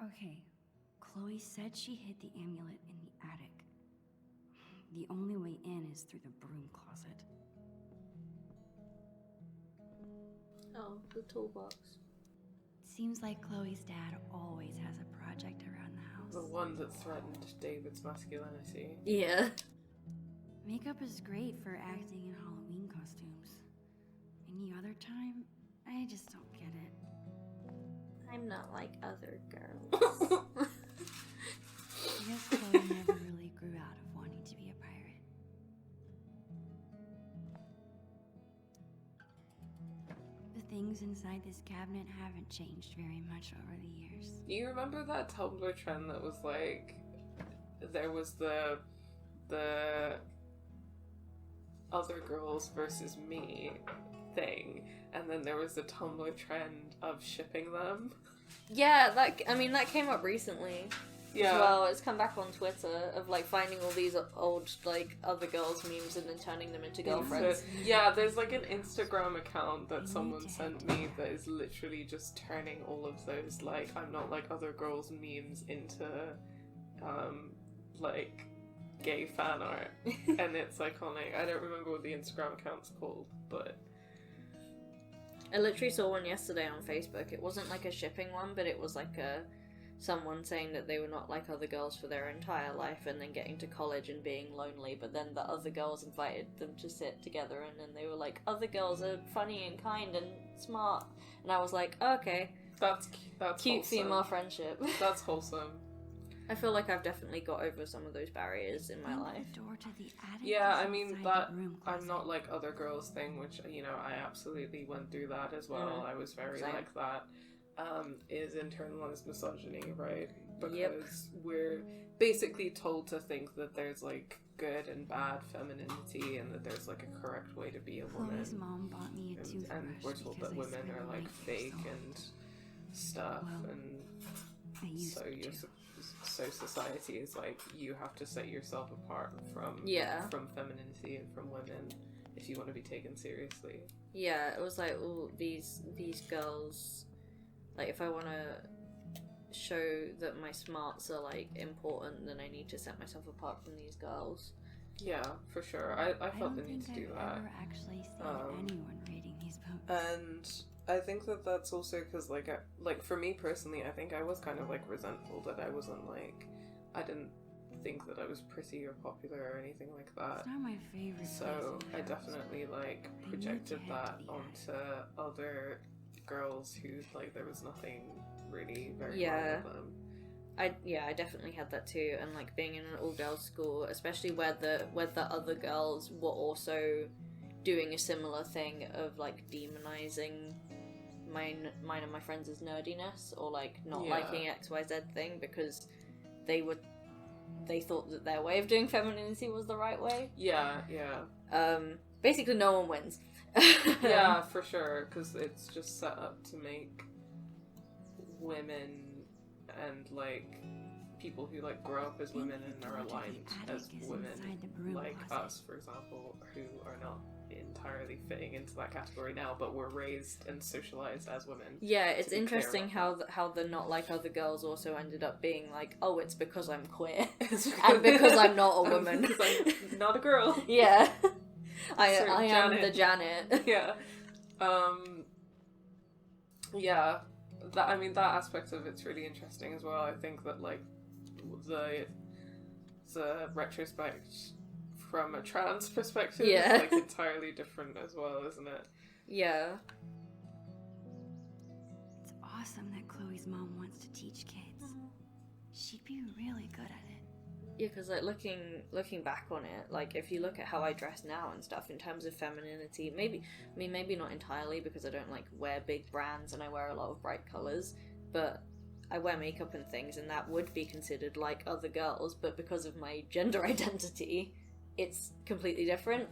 Okay, Chloe said she hid the amulet in the attic. The only way in is through the broom closet. Oh, the toolbox. Seems like Chloe's dad always has a project around the house. The one that threatened David's masculinity. Yeah. Makeup is great for acting in Halloween costumes. Any other time, I just don't get it. I'm not like other girls. I guess Chloe never really grew out of wanting to be a pirate. The things inside this cabinet haven't changed very much over the years. Do you remember that Tumblr trend that was like, there was the other girls versus me thing, and then there was the Tumblr trend of shipping them? Yeah, that came up recently. Yeah. As well, it's come back on Twitter of like finding all these old like other girls memes and then turning them into girlfriends. Yeah, there's like an Instagram account that someone sent me that is literally just turning all of those like I'm not like other girls memes into like gay fan art. And it's iconic. I don't remember what the Instagram account's called, but I literally saw one yesterday on Facebook. It wasn't like a shipping one, but it was like someone saying that they were not like other girls for their entire life and then getting to college and being lonely, but then the other girls invited them to sit together and then they were like, other girls are funny and kind and smart. And I was like, okay. That's cute wholesome. female friendship. That's wholesome. I feel like I've definitely got over some of those barriers in my life. The door to the attic Yeah, is I mean, inside that the broom I'm closet. not like other girls thing, which, you know, I absolutely went through that as well. I was very Same. like that. Is internalized misogyny, right? Because we're basically told to think that there's like good and bad femininity and that there's like a correct way to be a woman. Chloe's mom bought me a toothbrush And we're told because that I women spent are the like night fake yourself. and stuff, Well, and I used so to. so society is like you have to set yourself apart from femininity and from women if you want to be taken seriously. Yeah, it was like all these girls, like if I want to show that my smarts are like important, then I need to set myself apart from these girls. Yeah, for sure. I felt the need to do that. I don't think I've ever actually seen anyone reading these books. And I think that that's also because, like, for me personally, I think I was kind of, like, resentful that I wasn't, like, I didn't think that I was pretty or popular or anything like that. It's not my favorite. So place I in the house. definitely, like, I need projected to head that to the onto other girls who, like, there was nothing really very Yeah. wrong with them. I definitely had that too, and like being in an all-girls school, especially where the other girls were also doing a similar thing of like demonizing mine and my friends' nerdiness, or like not liking XYZ thing because they thought that their way of doing femininity was the right way. Yeah. Basically no one wins. Yeah, for sure, because it's just set up to make women and like people who like grow up as women and are aligned as women, like us, for example, who are not entirely fitting into that category now, but were raised and socialized as women. Yeah, it's interesting how the not like other girls also ended up being like, oh, it's because I'm queer and because I'm not a woman, because I'm not a girl. Yeah, I am Janet. the Janet. Yeah, yeah. That that aspect of it's really interesting as well. I think that like the retrospect from a trans perspective is like entirely different as well, isn't it? Yeah. It's awesome that Chloe's mom wants to teach kids. She'd be really good at it. Yeah, because like looking back on it, like if you look at how I dress now and stuff in terms of femininity, maybe not entirely because I don't like wear big brands and I wear a lot of bright colours, but I wear makeup and things and that would be considered like other girls, but because of my gender identity, it's completely different.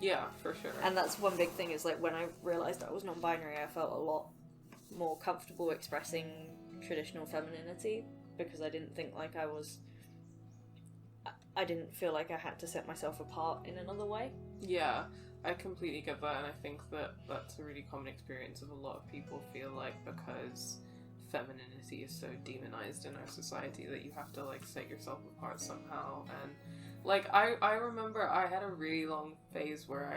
Yeah, for sure. And that's one big thing is like when I realised I was non-binary, I felt a lot more comfortable expressing traditional femininity because I didn't think like I didn't feel like I had to set myself apart in another way. Yeah, I completely get that, and I think that that's a really common experience of a lot of people feel like because femininity is so demonized in our society that you have to like set yourself apart somehow. And like I remember I had a really long phase where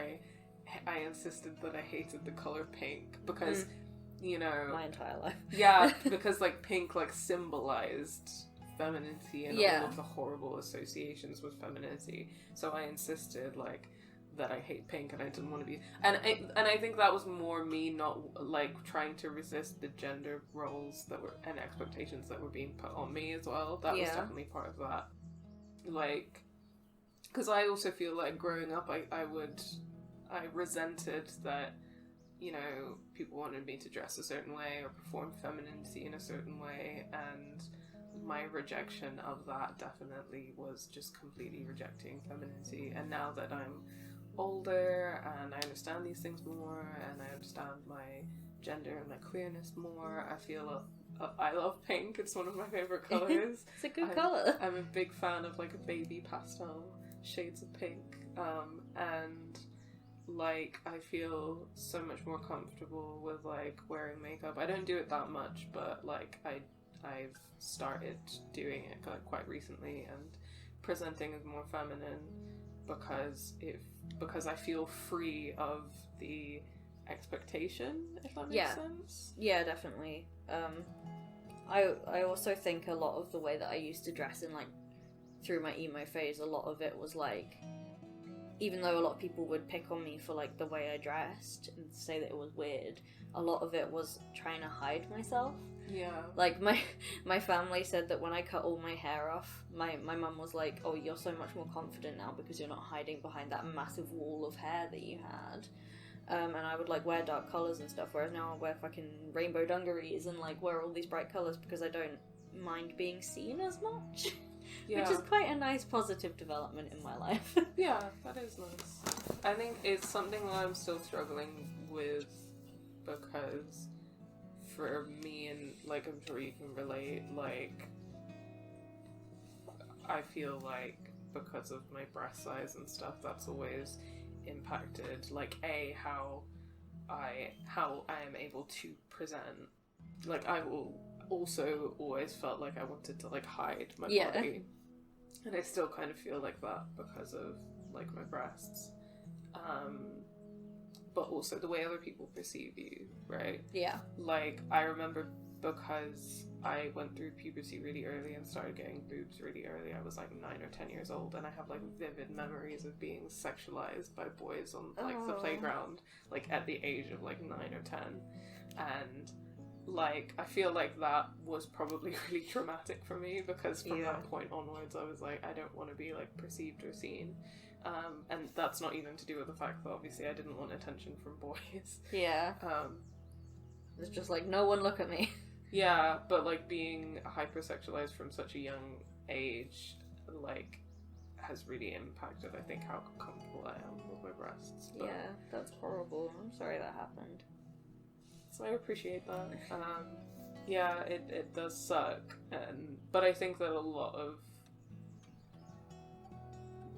I insisted that I hated the color pink because you know, my entire life. Yeah, because like pink like symbolized femininity and Yeah. all of the horrible associations with femininity. So I insisted like that I hate pink and I didn't want to be, and I think that was more me not like trying to resist the gender roles that were and expectations that were being put on me as well. That was definitely part of that. Like, because I also feel like growing up I resented that, you know, people wanted me to dress a certain way or perform femininity in a certain way, and my rejection of that definitely was just completely rejecting femininity. And now that I'm older and I understand these things more and I understand my gender and my queerness more, I feel I love pink. It's one of my favorite colors. It's a good color. I'm a big fan of like baby pastel shades of pink, and like I feel so much more comfortable with like wearing makeup. I don't do it that much, but like I've started doing it quite recently and presenting as more feminine because I feel free of the expectation, if that makes sense. Yeah, definitely. I also think a lot of the way that I used to dress in like through my emo phase, a lot of it was like, even though a lot of people would pick on me for like the way I dressed and say that it was weird, a lot of it was trying to hide myself. Yeah. Like my family said that when I cut all my hair off, my mum was like, "Oh, you're so much more confident now because you're not hiding behind that massive wall of hair that you had." And I would like wear dark colours and stuff, whereas now I wear fucking rainbow dungarees and like wear all these bright colours because I don't mind being seen as much. Yeah. Which is quite a nice positive development in my life. Yeah, that is nice. I think it's something that I'm still struggling with because for me, and like I'm sure you can relate, like I feel like because of my breast size and stuff, that's always impacted like how I am able to present. Like I will also always felt like I wanted to like hide my body, and I still kind of feel like that because of like my breasts, but also the way other people perceive you, right? Yeah. Like I remember because I went through puberty really early and started getting boobs really early. I was like 9 or 10 years old, and I have like vivid memories of being sexualized by boys on like the playground, like at the age of like 9 or 10, and like I feel like that was probably really traumatic for me because from that point onwards I was like, I don't want to be like perceived or seen, and that's not even to do with the fact that obviously I didn't want attention from boys. It's just like, no one look at me. Yeah, but like being hypersexualized from such a young age like has really impacted, I think, how comfortable I am with my breasts. But yeah, that's horrible. I'm sorry that happened. So I appreciate that. Yeah, it does suck, but I think that a lot of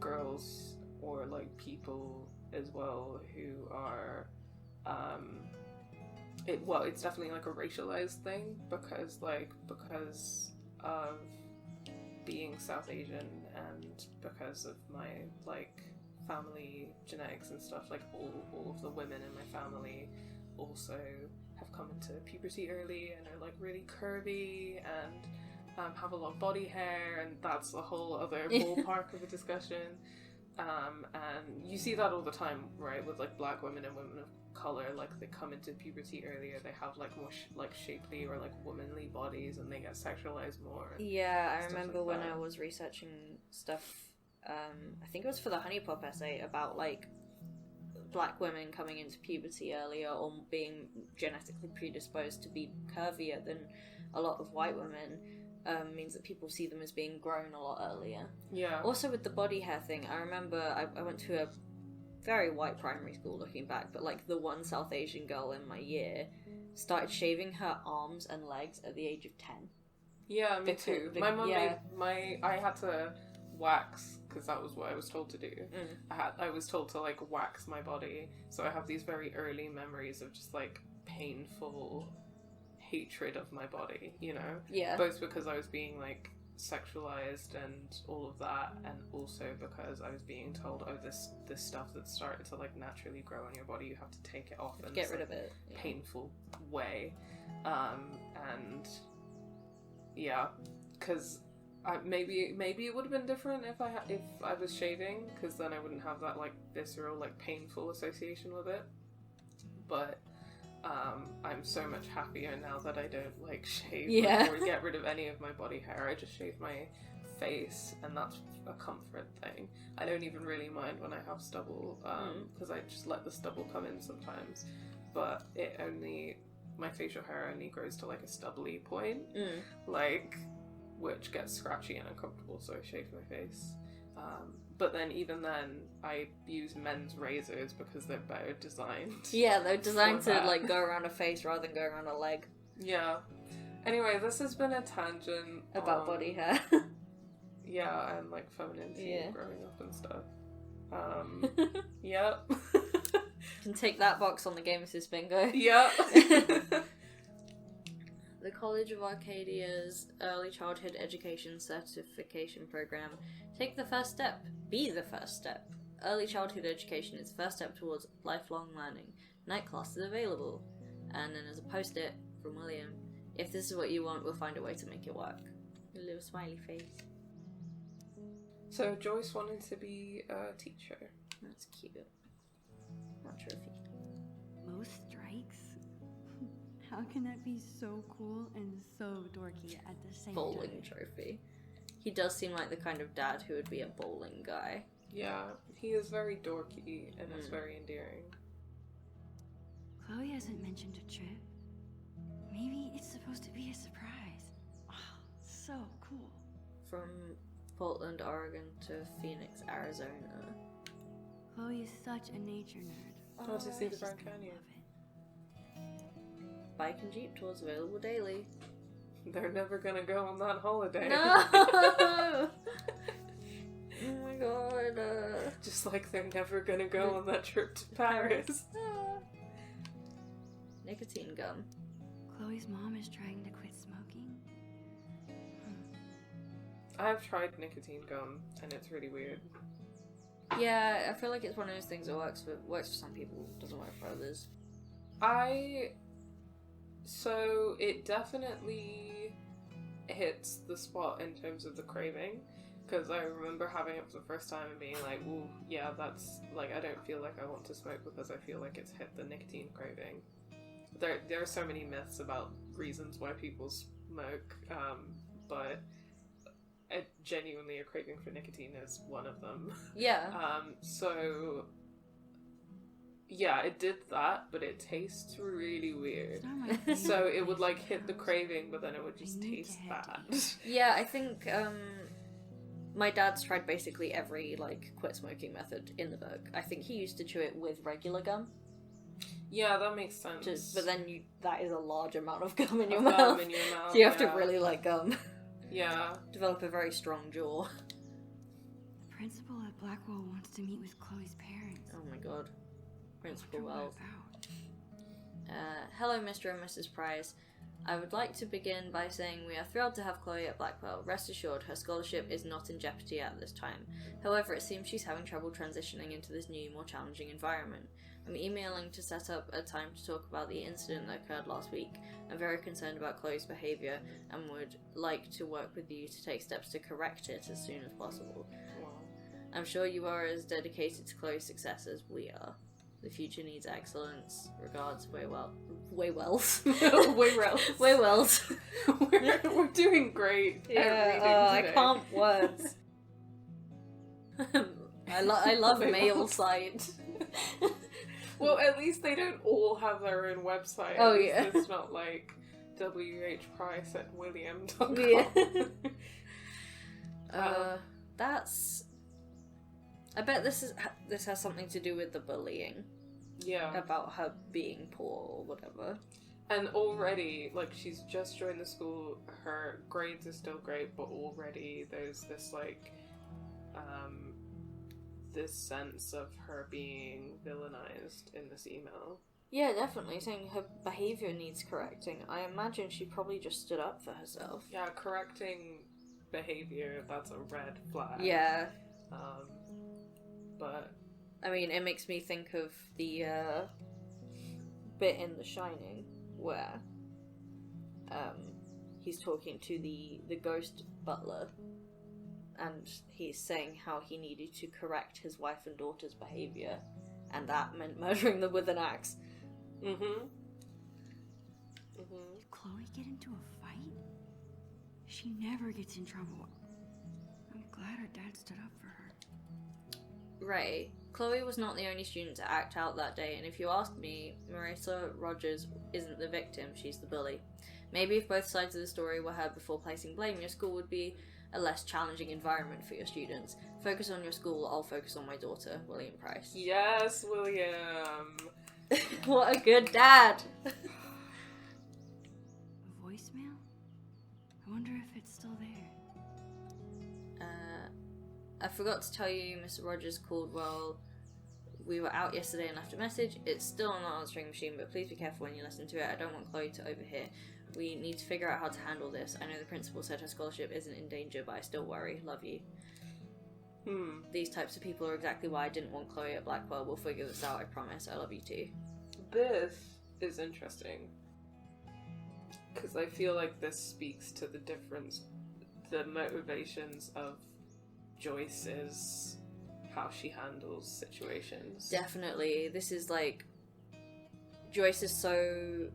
girls or like people as well who are it's definitely like a racialized thing because of being South Asian and because of my like family genetics and stuff, like all of the women in my family also have come into puberty early and are like really curvy and have a lot of body hair, and that's a whole other ballpark of a discussion. And you see that all the time, right, with like black women and women of color. Like they come into puberty earlier, they have like more like shapely or like womanly bodies, and they get sexualized more. Yeah, I remember like when that. I was researching stuff, I think it was for the Honey Pop essay about like black women coming into puberty earlier or being genetically predisposed to be curvier than a lot of white women. Means that people see them as being grown a lot earlier. Yeah. Also with the body hair thing, I remember I went to a very white primary school looking back, but like the one South Asian girl in my year started shaving her arms and legs at the age of 10. Yeah, me too. My mum yeah. made I had to wax because that was what I was told to do. I was told to like wax my body, so I have these very early memories of just like painful hatred of my body, you know? Yeah. Both because I was being, like, sexualized and all of that, and also because I was being told, oh, this stuff that's started to, like, naturally grow on your body, you have to take it off in Get this, rid like, of it. painful way. And yeah, because maybe it would have been different if I was shaving, because then I wouldn't have that, like, visceral, like, painful association with it. But I'm so much happier now that I don't, like, shave or get rid of any of my body hair. I just shave my face, and that's a comfort thing. I don't even really mind when I have stubble, because I just let the stubble come in sometimes. But my facial hair only grows to, like, a stubbly point, like, which gets scratchy and uncomfortable, so I shave my face. But then, even then, I use men's razors because they're better designed. Yeah, they're designed to, like, go around a face rather than go around a leg. Yeah. Anyway, this has been a tangent about body hair. Yeah, and, like, femininity growing up and stuff. Yep. You can take that box on the Game Assist bingo. Yep. The College of Arcadia's Early Childhood Education Certification Program. Take the first step. Be the first step. Early childhood education is the first step towards lifelong learning. Night class is available. And then there's a post-it from William. If this is what you want, we'll find a way to make it work. A little smiley face. So Joyce wanted to be a teacher. That's cute. Not trophy. Most strikes? How can that be so cool and so dorky at the same Bowling time? trophy. He does seem like the kind of dad who would be a bowling guy. Yeah, he is very dorky and is very endearing. Chloe hasn't mentioned a trip. Maybe it's supposed to be a surprise. Oh, so cool. From Portland, Oregon to Phoenix, Arizona. Chloe is such a nature nerd. Oh, to see the She's Grand gonna Canyon. love it. Bike and Jeep tours available daily. They're never gonna go on that holiday. No! Oh my god. Just like they're never gonna go on that trip to Paris. Nicotine gum. Chloe's mom is trying to quit smoking. I've tried nicotine gum and it's really weird. Yeah, I feel like it's one of those things that works for some people, doesn't work for others. So it definitely hits the spot in terms of the craving, because I remember having it for the first time and being like, well, yeah, that's, like, I don't feel like I want to smoke because I feel like it's hit the nicotine craving. There are so many myths about reasons why people smoke, but genuinely a craving for nicotine is one of them. Yeah. So yeah, it did that, but it tastes really weird. It's not my favorite So it would, like, place hit the to go. craving, but then it would just I need taste to head bad. to Yeah, I think, my dad's tried basically every, like, quit smoking method in the book. I think he used to chew it with regular gum. Yeah, that makes sense. But then that is a large amount of gum in your Of mouth. gum in your mouth, So you have to yeah. really like gum. Yeah. Develop a very strong jaw. The principal at Blackwell wants to meet with Chloe's parents. Oh my god. Principal Wonder what Wells. about. Hello, Mr. and Mrs. Price. I would like to begin by saying we are thrilled to have Chloe at Blackwell. Rest assured, her scholarship is not in jeopardy at this time. However, it seems she's having trouble transitioning into this new, more challenging environment. I'm emailing to set up a time to talk about the incident that occurred last week. I'm very concerned about Chloe's behaviour and would like to work with you to take steps to correct it as soon as possible. Wow. I'm sure you are as dedicated to Chloe's success as we are. The future needs excellence. Regards, Waywells. Waywells. Waywells. We're doing great. At reading I today. can't words. I love Waywells. mail site. Well, at least they don't all have their own website. Oh, At least yeah. It's not like WHPrice at William.com. Yeah. That's. I bet this has something to do with the bullying Yeah. about her being poor or whatever. And already, like, she's just joined the school, her grades are still great, but already there's this, like, this sense of her being villainized in this email. Yeah, definitely, saying her behaviour needs correcting. I imagine she probably just stood up for herself. Yeah, correcting behavior, that's a red flag. Yeah. But... I mean, it makes me think of the bit in The Shining where he's talking to the ghost butler, and he's saying how he needed to correct his wife and daughter's behaviour, and that meant murdering them with an axe. Did Chloe get into a fight? She never gets in trouble. I'm glad her dad stood up for her. Right. Chloe was not the only student to act out that day, and if you ask me, Marissa Rogers isn't the victim, she's the bully. Maybe if both sides of the story were heard before placing blame, your school would be a less challenging environment for your students. Focus on your school, I'll focus on my daughter, William Price. Yes, William! What a good dad! A voicemail? I wonder if it's still there. I forgot to tell you, Mr. Rogers called while we were out yesterday and left a message. It's still on the answering machine, but please be careful when you listen to it. I don't want Chloe to overhear. We need to figure out how to handle this. I know the principal said her scholarship isn't in danger, but I still worry. Love you. These types of people are exactly why I didn't want Chloe at Blackwell. We'll figure this out, I promise. I love you too. This is interesting. Because I feel like this speaks to the difference, the motivations of Joyce's, how she handles situations. Definitely. This is like, Joyce is so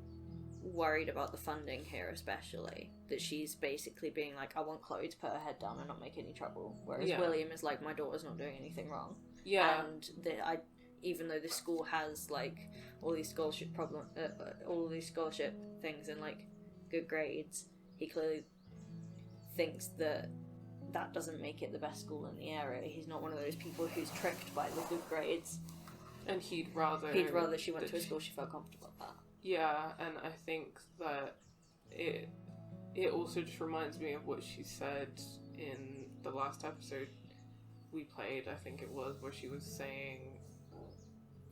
worried about the funding here, especially, that she's basically being like, I want Chloe to put her head down and not make any trouble. Whereas William is like, my daughter's not doing anything wrong. Yeah. And even though the school has like all these scholarship all these scholarship things and like good grades, he clearly thinks that doesn't make it the best school in the area. He's not one of those people who's tricked by the good grades. And he'd rather she went to a school she felt comfortable at. Yeah, and I think that it also just reminds me of what she said in the last episode we played, I think it was, where she was saying,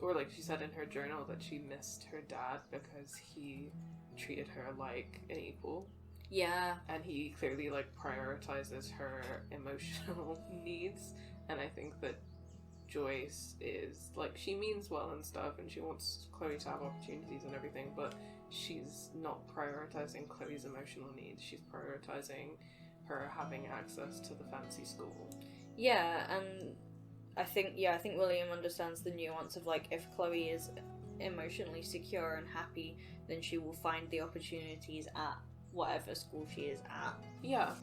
or like she said in her journal that she missed her dad because he treated her like an equal. Yeah. And he clearly like prioritizes her emotional needs, and I think that Joyce is like, she means well and stuff and she wants Chloe to have opportunities and everything, but she's not prioritizing Chloe's emotional needs. She's prioritizing her having access to the fancy school. Yeah, and I think William understands the nuance of like, if Chloe is emotionally secure and happy, then she will find the opportunities at whatever school she is at. Yeah.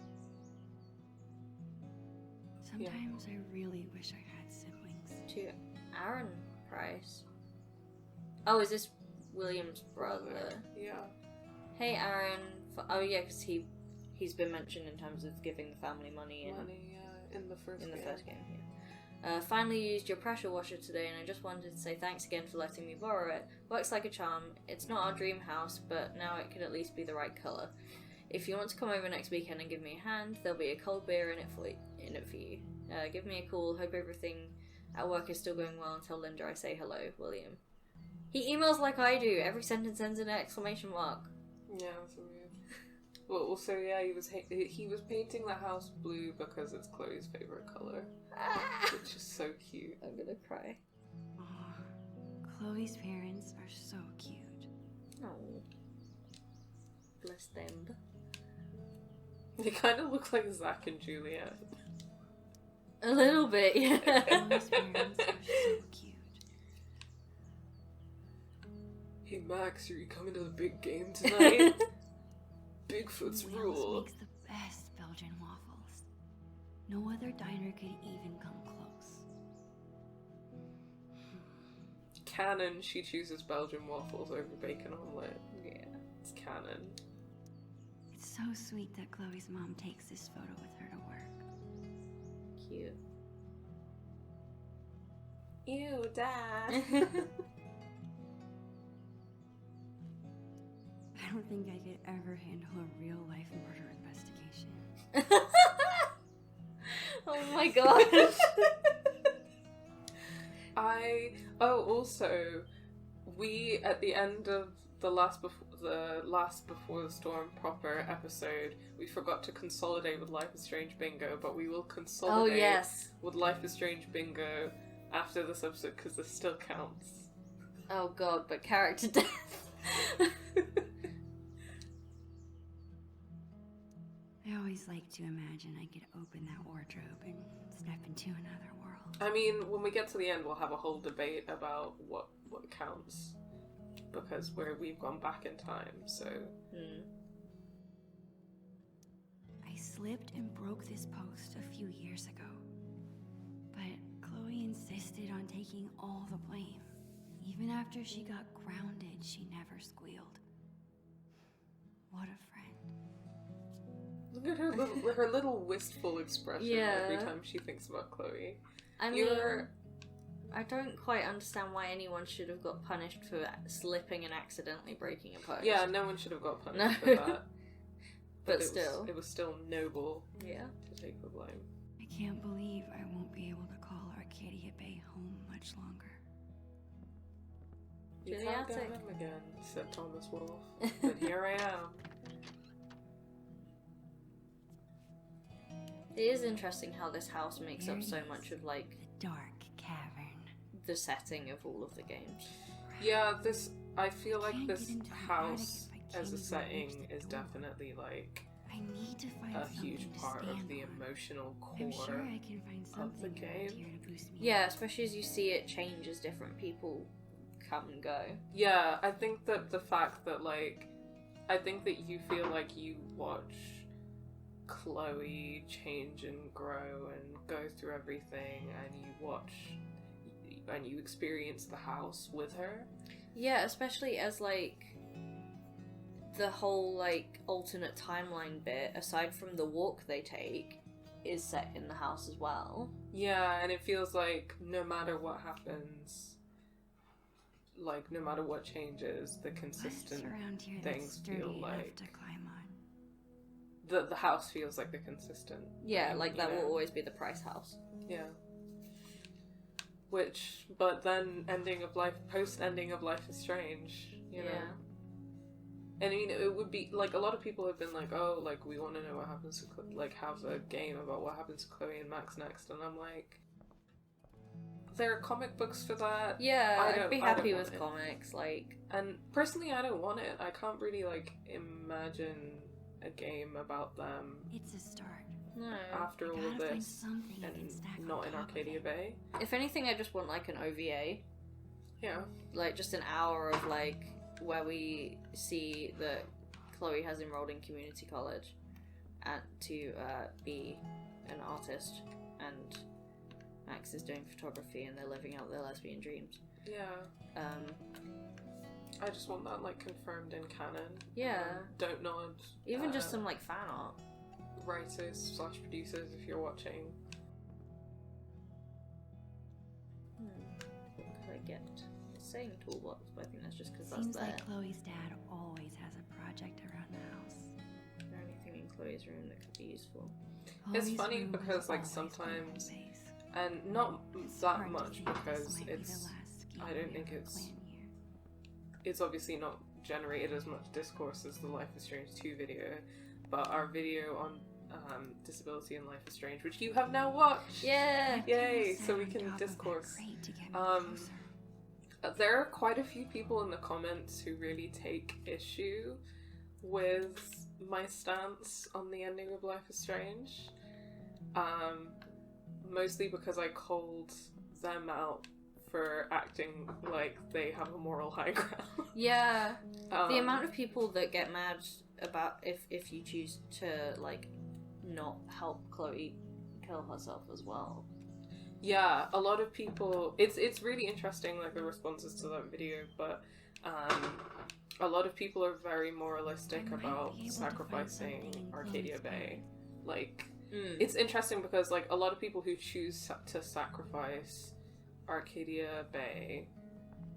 Sometimes I really wish I had siblings. To Aaron Price. Oh, is this William's brother? Yeah. Hey, Aaron. Oh, yeah, because he's been mentioned in terms of giving the family money in the first game. Yeah. Finally used your pressure washer today, and I just wanted to say thanks again for letting me borrow it. Works like a charm. It's not our dream house, but now it can at least be the right colour. If you want to come over next weekend and give me a hand, there'll be a cold beer in it for you. Give me a call. Hope everything at work is still going well, and tell Linda I say hello, William. He emails like I do. Every sentence ends in an exclamation mark. Yeah, that's weird. Well, also, yeah, he was painting the house blue because it's Chloe's favourite colour. Which is so cute. I'm gonna cry. Oh, Chloe's parents are so cute. Oh. Bless them. They kind of look like Zach and Juliet. A little bit, yeah. Chloe's parents are so cute. Hey Max, are you coming to the big game tonight? Bigfoot's Will's rule. makes the best Belgian waffles. No other diner could even come close. Canon, she chooses Belgian waffles over bacon omelette. Yeah. It's canon. It's so sweet that Chloe's mom takes this photo with her to work. Cute. Ew, Dad. I don't think I could ever handle a real-life murder investigation. Oh my gosh. Also, We, at the end of the last before the storm proper episode, we forgot to consolidate with Life is Strange Bingo, but we will consolidate with Life is Strange Bingo after this episode because this still counts. Oh god, but character death. I always like to imagine I could open that wardrobe and step into another world. I mean, when we get to the end, we'll have a whole debate about what counts, because we've gone back in time, so... I slipped and broke this post a few years ago, but Chloe insisted on taking all the blame. Even after she got grounded, she never squealed. What a friend. Look at her little wistful expression every time she thinks about Chloe. I mean, I don't quite understand why anyone should have got punished for slipping and accidentally breaking a post. Yeah, no one should have got punished for that. But still. It was still noble to take the blame. I can't believe I won't be able to call Arcadia Bay home much longer. You can't get him again, said Thomas Wolfe. But here I am. It is interesting how this house makes up so much of, like, the dark cavern, the setting of all of the games. Yeah, I feel like this house as a setting is definitely, like, I need to find a huge part of the on. emotional core I'm sure I can find of the something around game. here to boost me Yeah, up. especially as you see it change as different people come and go. Yeah, I think that the fact that, like, I think that you feel like you watch Chloe change and grow and go through everything, and you watch and you experience the house with her. Yeah, especially as, like, the whole, like, alternate timeline bit, aside from the walk they take, is set in the house as well. Yeah, and it feels like no matter what happens, like, no matter what changes, the consistent around here things that's feel sturdy enough like... to climb on. The house feels like the consistent Yeah, thing, like, that you will know? always be the Price house. Yeah. But then post-ending of Life is Strange, you know? I mean, it would be, like, a lot of people have been like, oh, like, we want to know what happens to, like, have a game about what happens to Chloe and Max next, and I'm like, there are comic books for that. Yeah, I'd be happy want with it. comics, like... And personally, I don't want it. I can't really, like, imagine a game about them It's a start. No. after all gotta of find this, something you can and stack on not in top of Arcadia it. Bay. If anything, I just want, like, an OVA. Yeah. Like, just an hour of, like, where we see that Chloe has enrolled in community college and to be an artist, and Max is doing photography, and they're living out their lesbian dreams. Yeah. I just want that, like, confirmed in canon. Yeah. Don't nod. Even just some, like, fan art. Writers / producers, if you're watching. What could I get? It's saying toolbox, but I think that's just because that's Seems there. like Chloe's dad always has a project around the house. Is there anything in Chloe's room that could be useful? It's Chloe's funny room because, has like, always sometimes, been a space. and not It's that hard to much think this because might be the it's, last scheme I don't we think ever it's, plan here. it's obviously not generated as much discourse as the Life is Strange 2 video, but our video on disability in Life is Strange, which you have now watched! Yeah! Yay! Sat So we on can top of that discourse. crate to get me closer. There are quite a few people in the comments who really take issue with my stance on the ending of Life is Strange. Mostly because I called them out for acting like they have a moral high ground. Yeah. The amount of people that get mad about if you choose to, like, not help Chloe kill herself as well. Yeah, a lot of people... It's really interesting, like, the responses to that video, but a lot of people are very moralistic I might about be able to sacrificing find something in Arcadia Chloe's Bay. bag. Like, it's interesting because, like, a lot of people who choose to sacrifice Arcadia Bay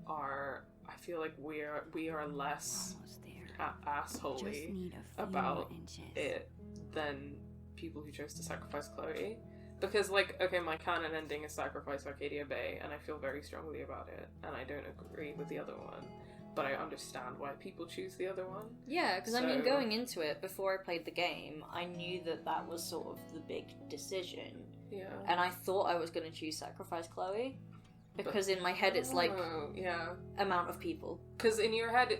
are... I feel like we are less Almost there. Just assholey need a few about more inches. it than people who chose to sacrifice Chloe. Because, like, okay, my canon ending is Sacrifice Arcadia Bay, and I feel very strongly about it, and I don't agree with the other one, but I understand why people choose the other one. Yeah, because So- I mean, going into it, before I played the game, I knew that was sort of the big decision. Yeah. And I thought I was going to choose Sacrifice Chloe. Because in my head it's like Oh, yeah. amount of people. Because in your head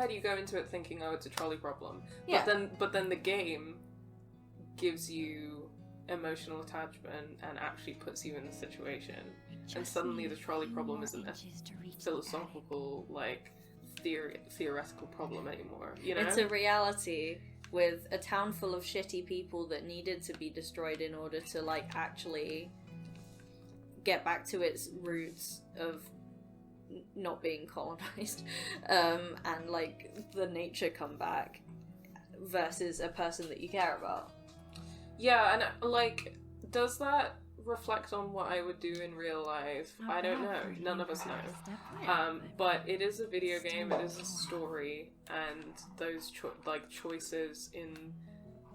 you go into it thinking, oh, it's a trolley problem. Yeah. But then the game gives you emotional attachment and actually puts you in the situation. And suddenly the trolley problem isn't a philosophical, like, theoretical problem anymore, you know? It's a reality with a town full of shitty people that needed to be destroyed in order to, like, actually get back to its roots of not being colonized, and, like, the nature come back versus a person that you care about. Yeah, and, like, does that reflect on what I would do in real life? I don't know. None of us know. But it is a video game, it is a story, and those choices in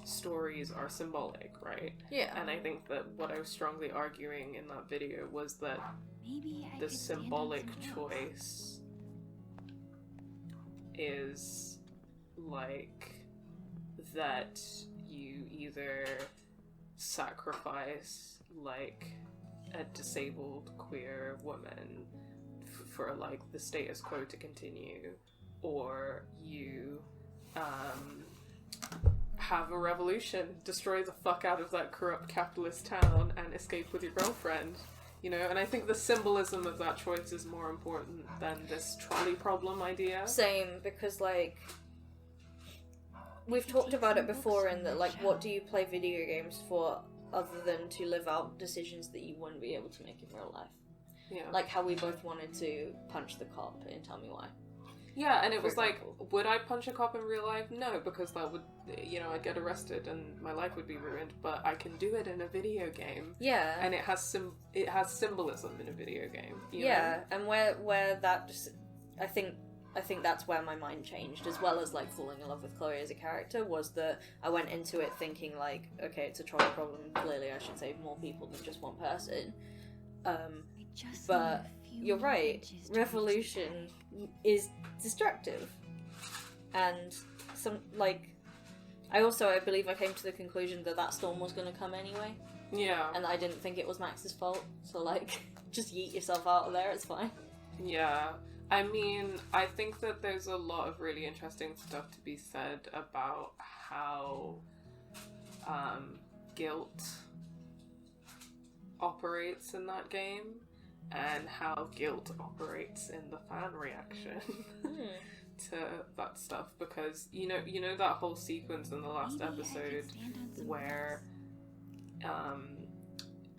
stories are symbolic, right? Yeah. And I think that what I was strongly arguing in that video was that Maybe I the could stand on symbolic some wheels. choice is like that you either sacrifice like a disabled queer woman for like the status quo to continue, or you have a revolution, destroy the fuck out of that corrupt capitalist town and escape with your girlfriend, you know? And I think the symbolism of that choice is more important than this trolley problem idea. Same, because, like, we've talked about it before in that, like, what do you play video games for other than to live out decisions that you wouldn't be able to make in real life? Yeah. Like how we both wanted to punch the cop in Tell Me Why. Yeah, and it was For like, example. would I punch a cop in real life? No, because that would, you know, I'd get arrested and my life would be ruined, but I can do it in a video game. Yeah. And it has symbolism in a video game. You Yeah, and where that just, I think that's where my mind changed, as well as like falling in love with Chloe as a character, was that I went into it thinking like, okay, it's a trolley problem, clearly I should save more people than just one person. But you're right, revolution is destructive. And some, like, I believe I came to the conclusion that storm was going to come anyway. Yeah. And I didn't think it was Max's fault, so like, just yeet yourself out of there, it's fine. Yeah. I mean, I think that there's a lot of really interesting stuff to be said about how guilt operates in that game, and how guilt operates in the fan reaction to that stuff, because you know that whole sequence in the last episode where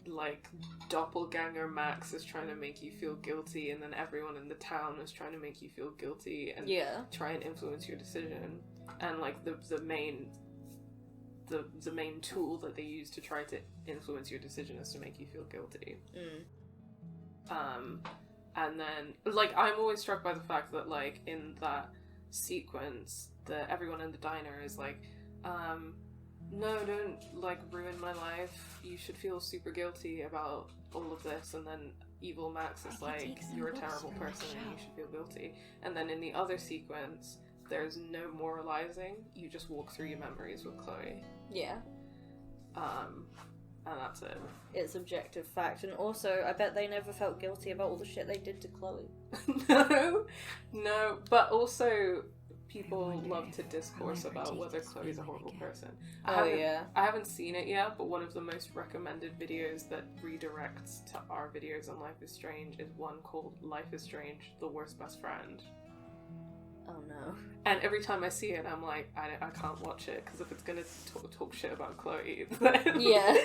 like doppelganger Max is trying to make you feel guilty, and then everyone in the town is trying to make you feel guilty and try and influence your decision, and like the main tool that they use to try to influence your decision is to make you feel guilty. And then, like, I'm always struck by the fact that, like, in that sequence, everyone in the diner is like, no, don't, like, ruin my life. You should feel super guilty about all of this. And then evil Max is like, you're a terrible person and you should feel guilty. And then in the other sequence, there's no moralizing. You just walk through your memories with Chloe. Yeah. And that's it. It's objective fact. And also, I bet they never felt guilty about all the shit they did to Chloe. No, but also people love to discourse about whether Chloe's a horrible person. I haven't seen it yet, but one of the most recommended videos that redirects to our videos on Life is Strange is one called Life is Strange, The Worst Best Friend. Oh no. And every time I see it, I'm like, I can't watch it, because if it's going to talk shit about Chloe, then Yeah.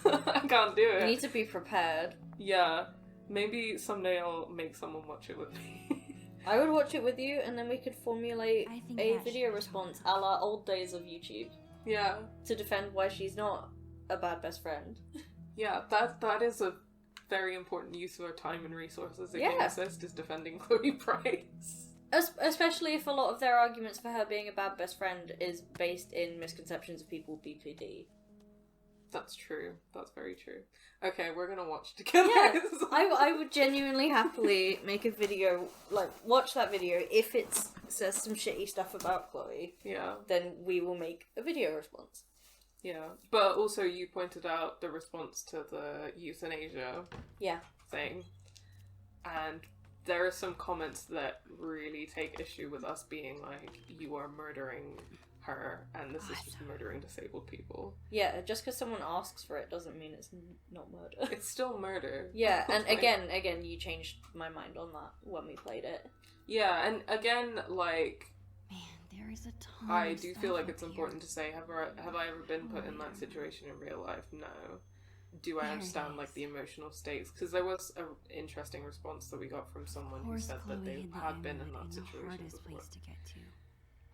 I can't do it. You need to be prepared. Yeah. Maybe someday I'll make someone watch it with me. I would watch it with you, and then we could formulate a video response a la old days of YouTube. Yeah. To defend why she's not a bad best friend. Yeah, that is a very important use of our time and resources at Game Assist, is defending Chloe Price. Especially if a lot of their arguments for her being a bad best friend is based in misconceptions of people with BPD. That's true. That's very true. Okay, we're gonna watch together. Yeah, I would genuinely happily make a video, like, watch that video. If it says some shitty stuff about Chloe, Yeah. then we will make a video response. Yeah. But also you pointed out the response to the euthanasia Yeah. thing. And there are some comments that really take issue with us being like, you are murdering her, and this is just murdering disabled people. Yeah, just because someone asks for it doesn't mean it's not murder. It's still murder. Yeah, and Like, again, you changed my mind on that when we played it. Yeah, and again, like, Man, there is a ton. I of do stuff feel like up it's here. important to say, have I ever been put in that situation in real life? No. Do I There it understand, like, is. the emotional stakes? Because there was an interesting response that we got from someone who Poor said that Chloe they hid the had been in amulet that in the situation hardest before. place to get to.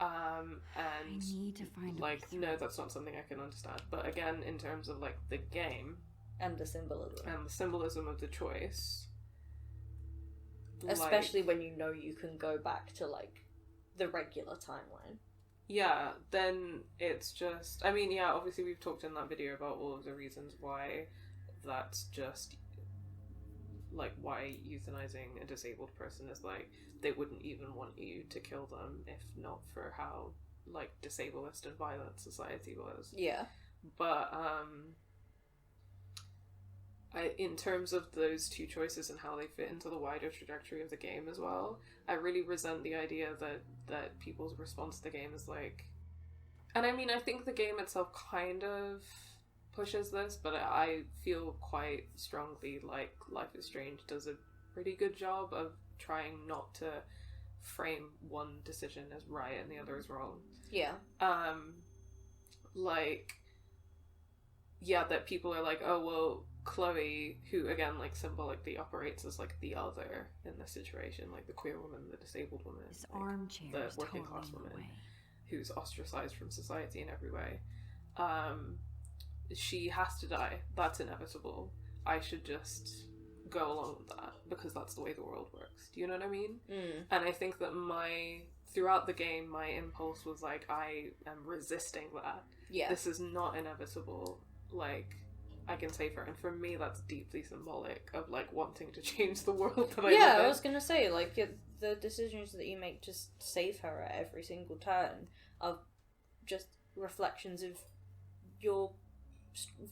And I need to find a like, way no, that's not something I can understand. But again, in terms of like the game And the symbolism. and the symbolism of the choice, Especially when you know you can go back to, like, the regular timeline. yeah, then it's just, I mean, yeah, obviously we've talked in that video about all of the reasons why that's just, like, why euthanizing a disabled person is, like, they wouldn't even want you to kill them if not for how, like, disablest and violent society was. Yeah. But, in terms of those two choices and how they fit into the wider trajectory of the game as well, I really resent the idea that people's response to the game is like... And I mean, I think the game itself kind of pushes this, but I feel quite strongly like Life is Strange does a pretty good job of trying not to frame one decision as right and the other as wrong. Yeah. Like, yeah, that people are like, oh, well, Chloe, who, again, like, symbolically operates as, like, the other in this situation, like, the queer woman, the disabled woman, This like, armchair the is working totally class in the woman way. who's ostracized from society in every way. She has to die. That's inevitable. I should just go along with that, because that's the way the world works. Do you know what I mean? Mm. And I think that throughout the game, my impulse was like, I am resisting that. Yeah. This is not inevitable. Like, I can save her. And for me, that's deeply symbolic of, like, wanting to change the world that I live in. Yeah, I was gonna say, like, the decisions that you make to save her at every single turn are just reflections of your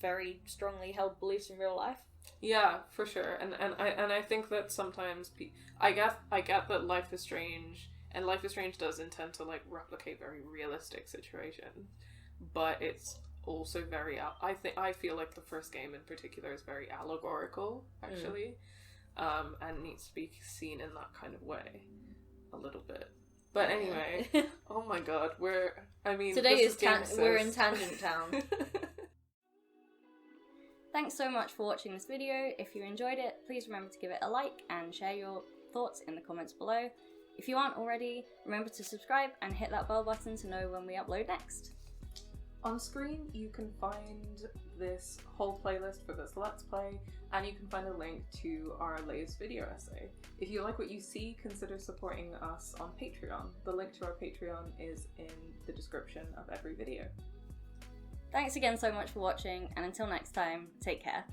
very strongly held beliefs in real life. Yeah, for sure. And I think that sometimes I get that Life is Strange, and Life is Strange does intend to, like, replicate very realistic situations, but it's also very I feel like the first game in particular is very allegorical, actually. And needs to be seen in that kind of way a little bit. But anyway, oh my god, we're in Tangent Town. Thanks so much for watching this video. If you enjoyed it, please remember to give it a like and share your thoughts in the comments below. If you aren't already, remember to subscribe and hit that bell button to know when we upload next. On screen, you can find this whole playlist for this Let's Play, and you can find a link to our latest video essay. If you like what you see, consider supporting us on Patreon. The link to our Patreon is in the description of every video. Thanks again so much for watching, and until next time, take care.